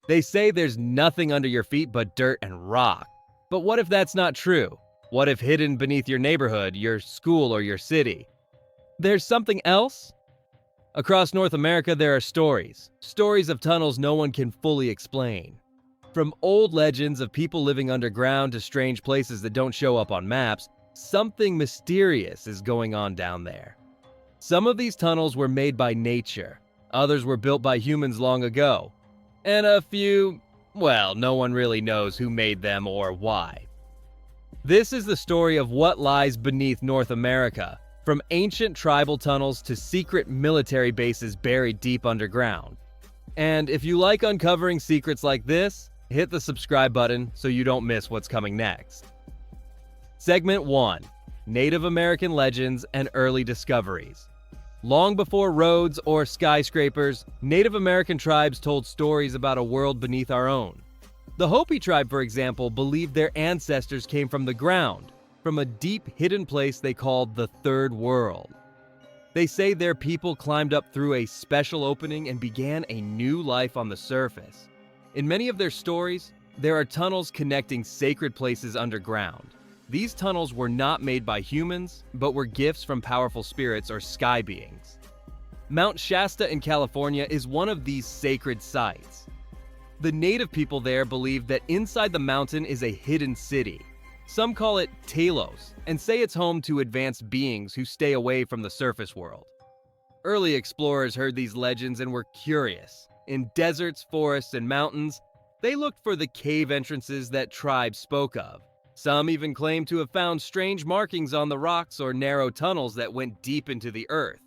They say there's nothing under your feet but dirt and rock. But what if that's not true? What if hidden beneath your neighborhood, your school, or your city, there's something else? Across North America, there are stories of tunnels no one can fully explain. From old legends of people living underground to strange places that don't show up on maps, something mysterious is going on down there. Some of these tunnels were made by nature, others were built by humans long ago, and a few, well, no one really knows who made them or why. This is the story of what lies beneath North America, from ancient tribal tunnels to secret military bases buried deep underground. And if you like uncovering secrets like this, hit the subscribe button so you don't miss what's coming next. Segment 1. Native American Legends and Early Discoveries. Long before roads or skyscrapers, Native American tribes told stories about a world beneath our own. The Hopi tribe, for example, believed their ancestors came from the ground, from a deep hidden place they called the Third World. They say their people climbed up through a special opening and began a new life on the surface. In many of their stories, there are tunnels connecting sacred places underground. These tunnels were not made by humans, but were gifts from powerful spirits or sky beings. Mount Shasta in California is one of these sacred sites. The native people there believe that inside the mountain is a hidden city. Some call it Talos and say it's home to advanced beings who stay away from the surface world. Early explorers heard these legends and were curious. In deserts, forests, and mountains, they looked for the cave entrances that tribes spoke of. Some even claimed to have found strange markings on the rocks or narrow tunnels that went deep into the earth.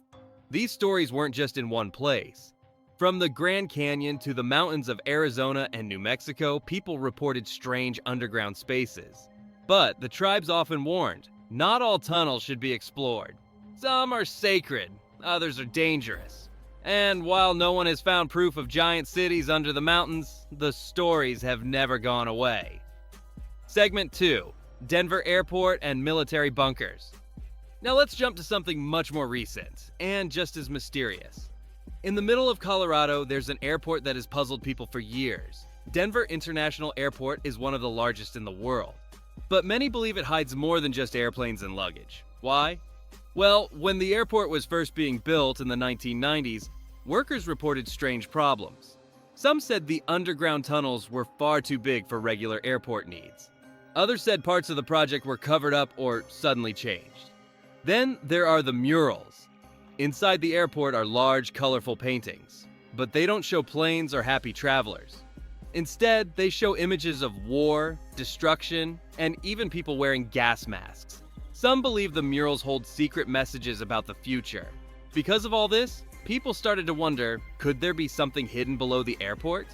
These stories weren't just in one place. From the Grand Canyon to the mountains of Arizona and New Mexico, people reported strange underground spaces. But the tribes often warned, not all tunnels should be explored. Some are sacred, others are dangerous. And while no one has found proof of giant cities under the mountains, the stories have never gone away. Segment 2. Denver Airport and Military Bunkers. Now let's jump to something much more recent, and just as mysterious. In the middle of Colorado, there's an airport that has puzzled people for years. Denver International Airport is one of the largest in the world. But many believe it hides more than just airplanes and luggage. Why? Well, when the airport was first being built in the 1990s, workers reported strange problems. Some said the underground tunnels were far too big for regular airport needs. Others said parts of the project were covered up or suddenly changed. Then there are the murals. Inside the airport are large, colorful paintings, but they don't show planes or happy travelers. Instead, they show images of war, destruction, and even people wearing gas masks. Some believe the murals hold secret messages about the future. Because of all this, people started to wonder, could there be something hidden below the airport?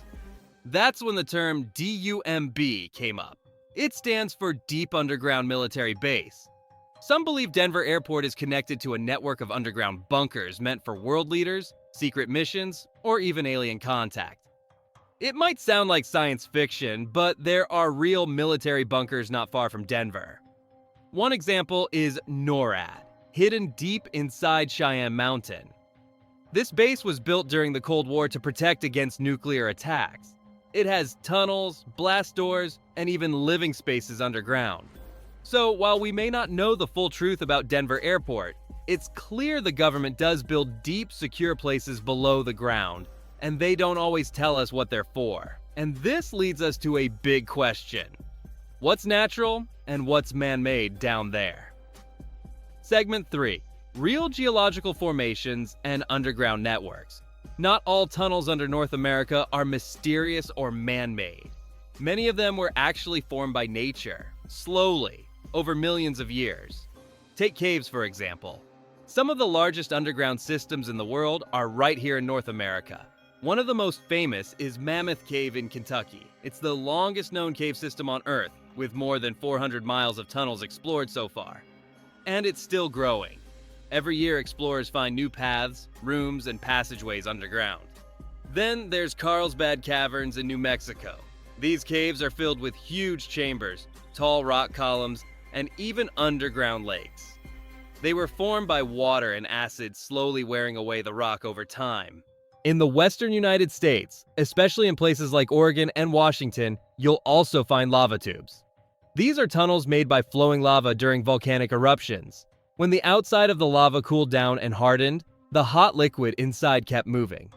That's when the term DUMB came up. It stands for Deep Underground Military Base. Some believe Denver Airport is connected to a network of underground bunkers meant for world leaders, secret missions, or even alien contact. It might sound like science fiction, but there are real military bunkers not far from Denver. One example is NORAD, hidden deep inside Cheyenne Mountain. This base was built during the Cold War to protect against nuclear attacks. It has tunnels, blast doors, and even living spaces underground. So while we may not know the full truth about Denver Airport, it's clear the government does build deep, secure places below the ground, and they don't always tell us what they're for. And this leads us to a big question. What's natural and what's man-made down there? Segment 3. Real geological formations and underground networks. Not all tunnels under North America are mysterious or man-made. Many of them were actually formed by nature, slowly, over millions of years. Take caves, for example. Some of the largest underground systems in the world are right here in North America. One of the most famous is Mammoth Cave in Kentucky. It's the longest known cave system on Earth, with more than 400 miles of tunnels explored so far. And it's still growing. Every year, explorers find new paths, rooms, and passageways underground. Then there's Carlsbad Caverns in New Mexico. These caves are filled with huge chambers, tall rock columns, and even underground lakes. They were formed by water and acid slowly wearing away the rock over time. In the western United States, especially in places like Oregon and Washington, you'll also find lava tubes. These are tunnels made by flowing lava during volcanic eruptions. When the outside of the lava cooled down and hardened, the hot liquid inside kept moving.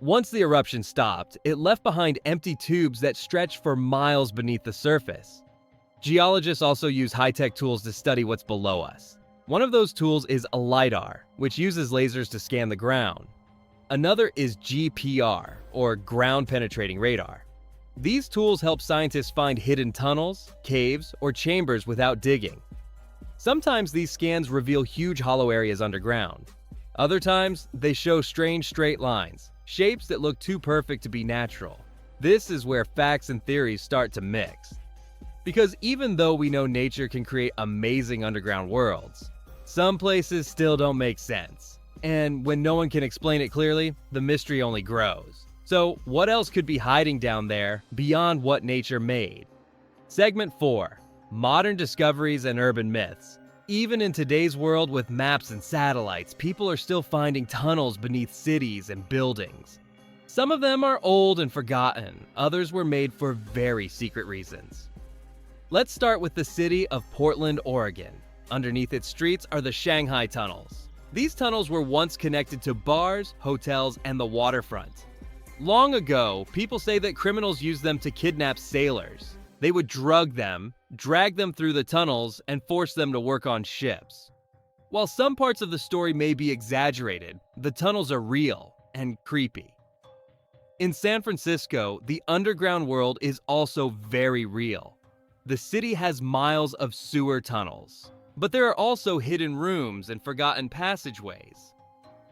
Once the eruption stopped, it left behind empty tubes that stretched for miles beneath the surface. Geologists also use high-tech tools to study what's below us. One of those tools is a LiDAR, which uses lasers to scan the ground. Another is GPR, or ground-penetrating radar. These tools help scientists find hidden tunnels, caves, or chambers without digging. Sometimes these scans reveal huge hollow areas underground. Other times, they show strange straight lines, shapes that look too perfect to be natural. This is where facts and theories start to mix. Because even though we know nature can create amazing underground worlds, some places still don't make sense. And when no one can explain it clearly, the mystery only grows. So what else could be hiding down there beyond what nature made? Segment 4. Modern discoveries and urban myths. Even in today's world with maps and satellites, people are still finding tunnels beneath cities and buildings. Some of them are old and forgotten, others were made for very secret reasons. Let's start with the city of Portland, Oregon. Underneath its streets are the Shanghai tunnels. These tunnels were once connected to bars, hotels, and the waterfront. Long ago, people say that criminals used them to kidnap sailors. They would drug them, drag them through the tunnels, and force them to work on ships. While some parts of the story may be exaggerated, the tunnels are real and creepy. In San Francisco, the underground world is also very real. The city has miles of sewer tunnels, but there are also hidden rooms and forgotten passageways.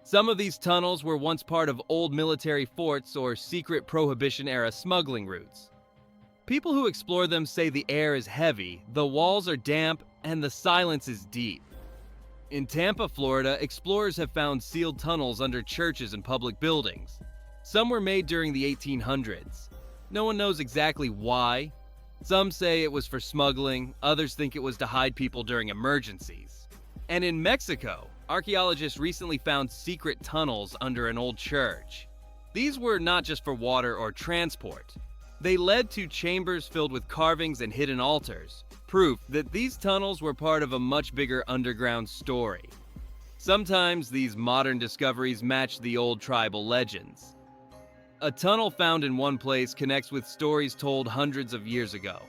Some of these tunnels were once part of old military forts or secret Prohibition-era smuggling routes. People who explore them say the air is heavy, the walls are damp, and the silence is deep. In Tampa, Florida, explorers have found sealed tunnels under churches and public buildings. Some were made during the 1800s. No one knows exactly why. Some say it was for smuggling, others think it was to hide people during emergencies. And in Mexico, archaeologists recently found secret tunnels under an old church. These were not just for water or transport. They led to chambers filled with carvings and hidden altars, proof that these tunnels were part of a much bigger underground story. Sometimes these modern discoveries match the old tribal legends. A tunnel found in one place connects with stories told hundreds of years ago.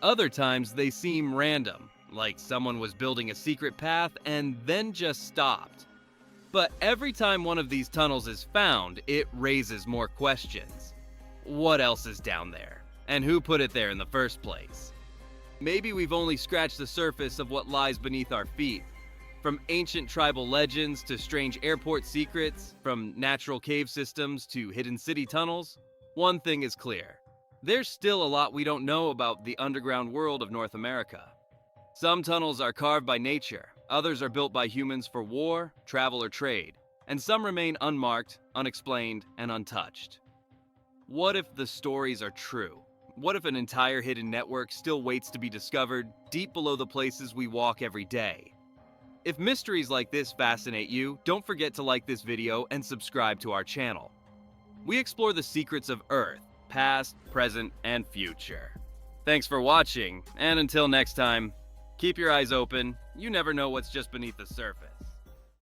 Other times they seem random, like someone was building a secret path and then just stopped. But every time one of these tunnels is found, it raises more questions. What else is down there? And who put it there in the first place? Maybe we've only scratched the surface of what lies beneath our feet. From ancient tribal legends to strange airport secrets, from natural cave systems to hidden city tunnels, one thing is clear. There's still a lot we don't know about the underground world of North America. Some tunnels are carved by nature, others are built by humans for war, travel, or trade, and some remain unmarked, unexplained, and untouched. What if the stories are true? What if an entire hidden network still waits to be discovered deep below the places we walk every day? If mysteries like this fascinate you, don't forget to like this video and subscribe to our channel. We explore the secrets of Earth, past, present, and future. Thanks for watching, and until next time, keep your eyes open. You never know what's just beneath the surface.